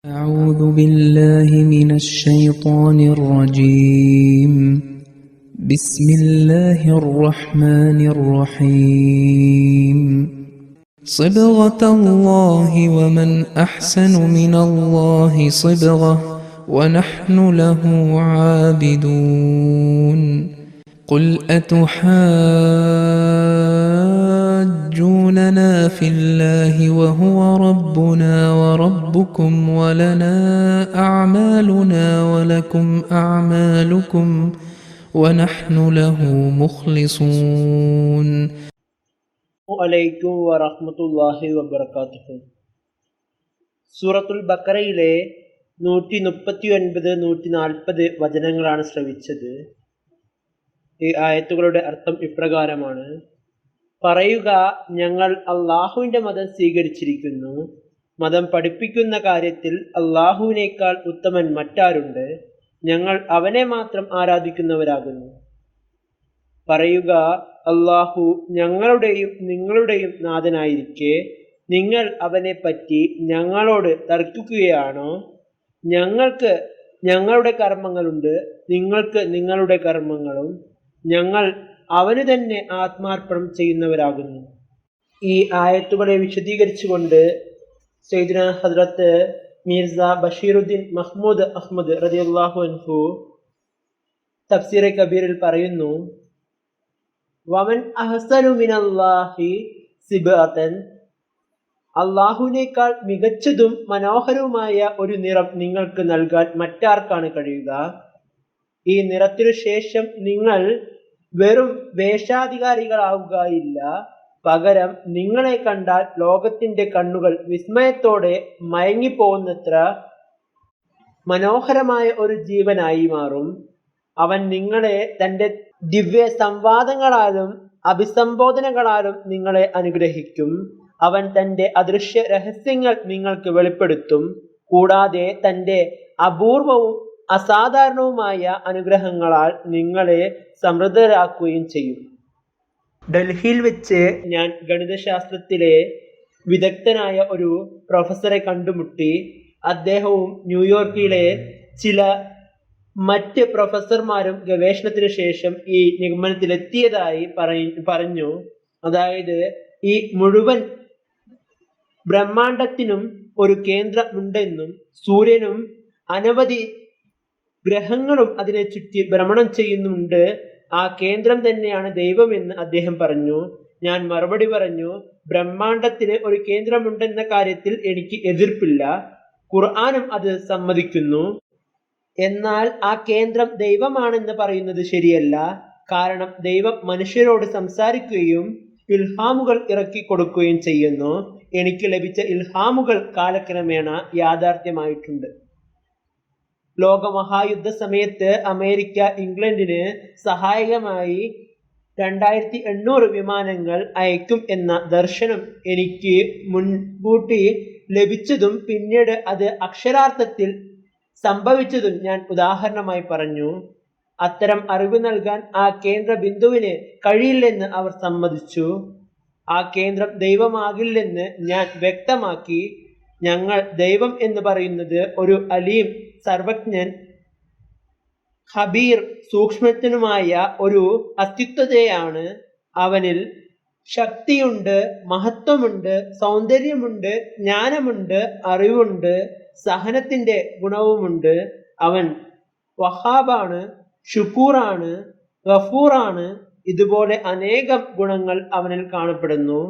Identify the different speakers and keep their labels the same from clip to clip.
Speaker 1: أعوذ بالله من الشيطان الرجيم. بسم الله الرحمن الرحيم. صبغة الله ومن أحسن من الله صبغة ونحن له عابدون. قل أتحاجوننا في الله وهو ربنا وربكم ولنا أعمالنا ولكم أعمالكم ونحن له مخلصون.
Speaker 2: അലൈക്കും വറഹ്മത്തുള്ളാഹി വബറകാതുഹു. സൂറത്തുൽ ബഖറയിലെ 139, 140 വചനങ്ങളാണ് ശ്രവിച്ചത്. ഈ ആയത്തുകളുടെ അർത്ഥം ഇപ്രകാരമാണ്: പറയുക, ഞങ്ങൾ അള്ളാഹുവിൻ്റെ മതം സ്വീകരിച്ചിരിക്കുന്നു. മതം പഠിപ്പിക്കുന്ന കാര്യത്തിൽ അള്ളാഹുവിനേക്കാൾ ഉത്തമൻ മറ്റാരുണ്ട്? ഞങ്ങൾ അവനെ മാത്രം ആരാധിക്കുന്നവരാകുന്നു. പറയുക, അള്ളാഹു ഞങ്ങളുടെയും നിങ്ങളുടെയും നാഥനായിരിക്കെ നിങ്ങൾ അവനെ പറ്റി ഞങ്ങളോട് തർക്കിക്കുകയാണോ? ഞങ്ങൾക്ക് ഞങ്ങളുടെ കർമ്മങ്ങളുണ്ട്, നിങ്ങൾക്ക് നിങ്ങളുടെ കർമ്മങ്ങളും. ഞങ്ങൾ അവന് തന്നെ ആത്മാർപ്പണം ചെയ്യുന്നവരാകുന്നു. ഈ ആയത്തുകളെ വിശദീകരിച്ചുകൊണ്ട് സയ്യിദുന ഹദ്റത്ത് മിർസ ബഷീറുദ്ദീൻ മഹ്മൂദ് അഹ്മദ് റളിയല്ലാഹു അൻഹു തഫ്സീറെ കബീറിൽ പറയുന്നു: വമൻ അഹ്സനു മിനല്ലാഹി സിബ്അതൻ, അള്ളാഹുവിനേക്കാൾ മികച്ചതും മനോഹരവുമായ ഒരു നിറം നിങ്ങൾക്ക് നൽകാൻ മറ്റാർക്കാണ് കഴിയുക? ഈ നിറത്തിനു ശേഷം നിങ്ങൾ വെറും വേഷാധികാരികളാവുകയില്ല, പകരം നിങ്ങളെ കണ്ടാൽ ലോകത്തിന്റെ കണ്ണുകൾ വിസ്മയത്തോടെ മയങ്ങിപ്പോകുന്നത്ര മനോഹരമായ ഒരു ജീവനായി മാറും. അവൻ നിങ്ങളെ തന്റെ ദിവ്യ സംവാദങ്ങളാലും അഭിസംബോധനകളാലും നിങ്ങളെ അനുഗ്രഹിക്കും. അവൻ തന്റെ അദൃശ്യ രഹസ്യങ്ങൾ നിങ്ങൾക്ക് വെളിപ്പെടുത്തും. കൂടാതെ തന്റെ അപൂർവവും അസാധാരണവുമായ അനുഗ്രഹങ്ങളാൽ നിങ്ങളെ സമൃദ്ധരാക്കുകയും ചെയ്യും. ഡൽഹിയിൽ വെച്ച് ഞാൻ ഗണിതശാസ്ത്രത്തിലെ വിദഗ്ധനായ ഒരു പ്രൊഫസറെ കണ്ടുമുട്ടി. അദ്ദേഹവും ന്യൂയോർക്കിലെ ചില മറ്റ് പ്രൊഫസർമാരും ഗവേഷണത്തിന് ശേഷം ഈ നിഗമനത്തിലെത്തിയതായി പറഞ്ഞു. അതായത്, ഈ മുഴുവൻ ബ്രഹ്മാണ്ടത്തിനും ഒരു കേന്ദ്രമുണ്ടെന്നും സൂര്യനും അനവധി ഗ്രഹങ്ങളും അതിനെ ചുറ്റി ഭ്രമണം ചെയ്യുന്നുണ്ട്, ആ കേന്ദ്രം തന്നെയാണ് ദൈവമെന്ന് അദ്ദേഹം പറഞ്ഞു. ഞാൻ മറുപടി പറഞ്ഞു, ബ്രഹ്മാണ്ടത്തിന് ഒരു കേന്ദ്രമുണ്ടെന്ന കാര്യത്തിൽ എനിക്ക് എതിർപ്പില്ല, ഖുർആനും അത് സമ്മതിക്കുന്നു. എന്നാൽ ആ കേന്ദ്രം ദൈവമാണെന്ന് പറയുന്നത് ശരിയല്ല. കാരണം ദൈവം മനുഷ്യരോട് സംസാരിക്കുകയും ഇൽഹാമുകൾ ഇറക്കി കൊടുക്കുകയും ചെയ്യുന്നു. എനിക്ക് ലഭിച്ച ഇൽഹാമുകൾ കാലക്രമേണ യാഥാർത്ഥ്യമായിട്ടുണ്ട്. ലോകമഹായുദ്ധ സമയത്ത് അമേരിക്ക ഇംഗ്ലണ്ടിന് സഹായകമായി 2800 വിമാനങ്ങൾ അയക്കും എന്ന ദർശനം എനിക്ക് മുൻകൂട്ടി ലഭിച്ചതും പിന്നീട് അത് അക്ഷരാർത്ഥത്തിൽ സംഭവിച്ചതും ഞാൻ ഉദാഹരണമായി പറഞ്ഞു. അത്തരം അറിവ് നൽകാൻ ആ കേന്ദ്ര ബിന്ദുവിന് കഴിയില്ലെന്ന് അവർ സമ്മതിച്ചു. ആ കേന്ദ്രം ദൈവമാകില്ലെന്ന് ഞാൻ വ്യക്തമാക്കി. ഞങ്ങൾ ദൈവം എന്ന് പറയുന്നത് ഒരു അലീം, സർവജ്ഞൻ, ഖബീർ, സൂക്ഷ്മജ്ഞനുമായ ഒരു അസ്തിത്വത്തെയാണ്. അവനിൽ ശക്തിയുണ്ട്, മഹത്വമുണ്ട്, സൗന്ദര്യമുണ്ട്, ജ്ഞാനമുണ്ട്, അറിവുണ്ട്, സഹനത്തിന്റെ ഗുണവുമുണ്ട്. അവൻ വഹാബാണ്, ഷുക്കൂറാണ്, ഗഫൂറാണ്. ഇതുപോലെ അനേകം ഗുണങ്ങൾ അവനിൽ കാണപ്പെടുന്നു.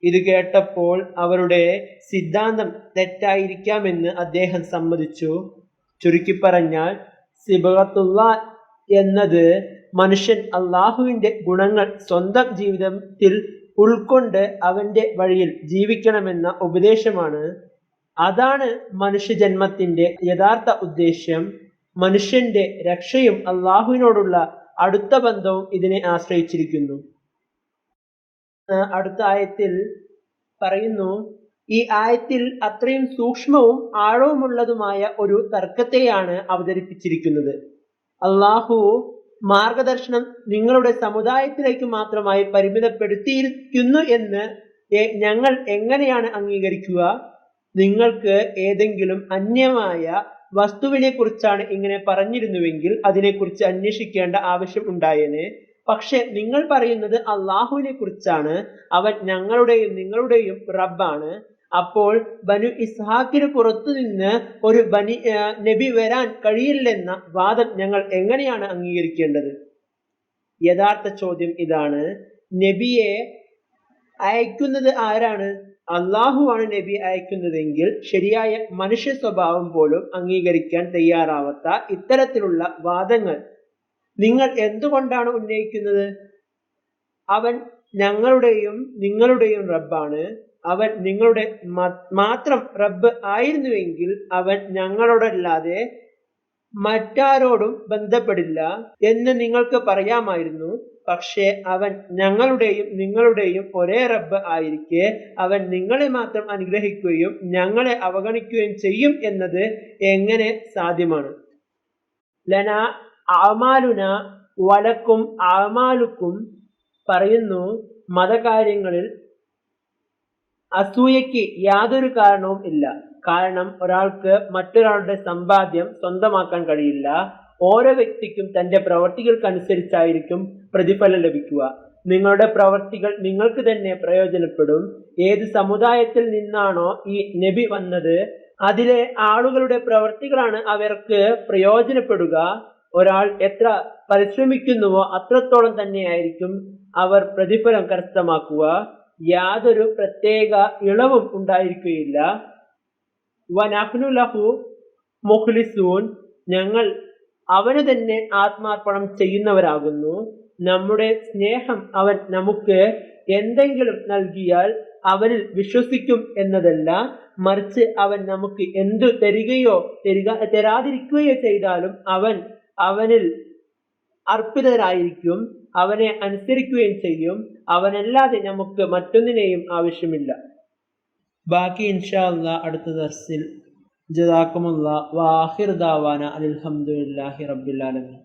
Speaker 2: ഇത് കേട്ടപ്പോൾ അവരുടെ സിദ്ധാന്തം തെറ്റായിരിക്കാമെന്ന് അദ്ദേഹം സമ്മതിച്ചു. ചുരുക്കി പറഞ്ഞാൽ, സിബഗത്തുല്ലാ എന്നത് മനുഷ്യൻ അള്ളാഹുവിന്റെ ഗുണങ്ങൾ സ്വന്തം ജീവിതത്തിൽ ഉൾക്കൊണ്ട് അവന്റെ വഴിയിൽ ജീവിക്കണമെന്ന ഉപദേശമാണ്. അതാണ് മനുഷ്യജന്മത്തിന്റെ യഥാർത്ഥ ഉദ്ദേശ്യം. മനുഷ്യന്റെ രക്ഷയും അള്ളാഹുവിനോടുള്ള അടുത്ത ബന്ധവും ഇതിനെ ആശ്രയിച്ചിരിക്കുന്നു. അടുത്ത ആയത്തിൽ പറയുന്നു, ഈ ആയത്തിൽ അത്രയും സൂക്ഷ്മവും ആഴവുമുള്ളതുമായ ഒരു തർക്കത്തെയാണ് അവതരിപ്പിച്ചിരിക്കുന്നത്. അള്ളാഹു മാർഗദർശനം നിങ്ങളുടെ സമുദായത്തിലേക്ക് മാത്രമായി പരിമിതപ്പെടുത്തിയിരിക്കുന്നു എന്ന് ഞങ്ങൾ എങ്ങനെയാണ് അംഗീകരിക്കുക? നിങ്ങൾക്ക് ഏതെങ്കിലും അന്യമായ വസ്തുവിനെ കുറിച്ചാണ് ഇങ്ങനെ പറഞ്ഞിരുന്നുവെങ്കിൽ അതിനെക്കുറിച്ച് അന്വേഷിക്കേണ്ട ആവശ്യം ഉണ്ടായേനെ. പക്ഷെ നിങ്ങൾ പറയുന്നത് അള്ളാഹുവിനെ കുറിച്ചാണ്, അവൻ ഞങ്ങളുടെയും നിങ്ങളുടെയും റബ്ബാണ്. അപ്പോൾ ബനു ഇസ്ഹാക്കിന് പുറത്തുനിന്ന് ഒരു നബി വരാൻ കഴിയില്ലെന്ന വാദം ഞങ്ങൾ എങ്ങനെയാണ് അംഗീകരിക്കേണ്ടത്? യഥാർത്ഥ ചോദ്യം ഇതാണ്. നബിയെ അയക്കുന്നത് ആരാണ്? അള്ളാഹുവാണ് നബി അയക്കുന്നതെങ്കിൽ ശരിയായ മനുഷ്യ സ്വഭാവം പോലും അംഗീകരിക്കാൻ തയ്യാറാവാത്ത ഇത്തരത്തിലുള്ള വാദങ്ങൾ നിങ്ങൾ എന്തുകൊണ്ടാണ് ഉന്നയിക്കുന്നത്? അവൻ ഞങ്ങളുടെയും നിങ്ങളുടെയും റബ്ബാണ്, അവൻ നിങ്ങളുടെ മാത്രം റബ്ബ് ആയിരുന്നുവെങ്കിൽ അവൻ ഞങ്ങളോടല്ലാതെ മറ്റാരോടും ബന്ധപ്പെടില്ല എന്ന് നിങ്ങൾക്ക് പറയാമായിരുന്നു. പക്ഷേ അവൻ ഞങ്ങളുടെയും നിങ്ങളുടെയും ഒരേ റബ്ബ് ആയിരിക്കെ അവൻ നിങ്ങളെ മാത്രം അനുഗ്രഹിക്കുകയും ഞങ്ങളെ അവഗണിക്കുകയും ചെയ്യും എന്നത് എങ്ങനെ സാധ്യമാണ്? ലന അഅമാലുന വലക്കും അഅമാലുക്കും പറയുന്നു, മതകാര്യങ്ങളിൽ അസൂയയ്ക്ക് യാതൊരു കാരണവും ഇല്ല. കാരണം ഒരാൾക്ക് മറ്റൊരാളുടെ സമ്പാദ്യം സ്വന്തമാക്കാൻ കഴിയില്ല. ഓരോ വ്യക്തിക്കും തന്റെ പ്രവർത്തികൾക്കനുസരിച്ചായിരിക്കും പ്രതിഫലം ലഭിക്കുക. നിങ്ങളുടെ പ്രവർത്തികൾ നിങ്ങൾക്ക് തന്നെ പ്രയോജനപ്പെടും. ഏത് സമുദായത്തിൽ നിന്നാണോ ഈ നബി വന്നത് അതിലെ ആളുകളുടെ പ്രവർത്തികളാണ് അവർക്ക് പ്രയോജനപ്പെടുക. ഒരാൾ എത്ര പരിശ്രമിക്കുന്നുവോ അത്രത്തോളം തന്നെയായിരിക്കും അവർ പ്രതിഫലം കരസ്ഥമാക്കുക. യാതൊരു പ്രത്യേക ഇളവും ഉണ്ടായിരിക്കുകയില്ല. വനഹ്നു ലഹു മുഖ്ലിസൂൻ, ഞങ്ങൾ അവന് തന്നെ ആത്മാർപ്പണം ചെയ്യുന്നവരാകുന്നു. നമ്മുടെ സ്നേഹം അവൻ നമുക്ക് എന്തെങ്കിലും നൽകിയാൽ അവനിൽ വിശ്വസിക്കും എന്നതല്ല, മറിച്ച് അവൻ നമുക്ക് എന്തു തരികയോ തരാതിരിക്കുകയോ ചെയ്താലും അവനിൽ അർപ്പിതരായിരിക്കും, അവനെ അനുസരിക്കുകയും ചെയ്യും. അവനല്ലാതെ നമുക്ക് മറ്റൊന്നിനെയും ആവശ്യമില്ല. ബാക്കി ഇൻഷാ അല്ലാഹ് അടുത്ത ദർസിൽ. ജസാക്കുമുല്ലാഹ് വ ആഖിറു ദഅവാന അൽഹംദുലില്ലാഹി റബ്ബിൽ ആലമീൻ.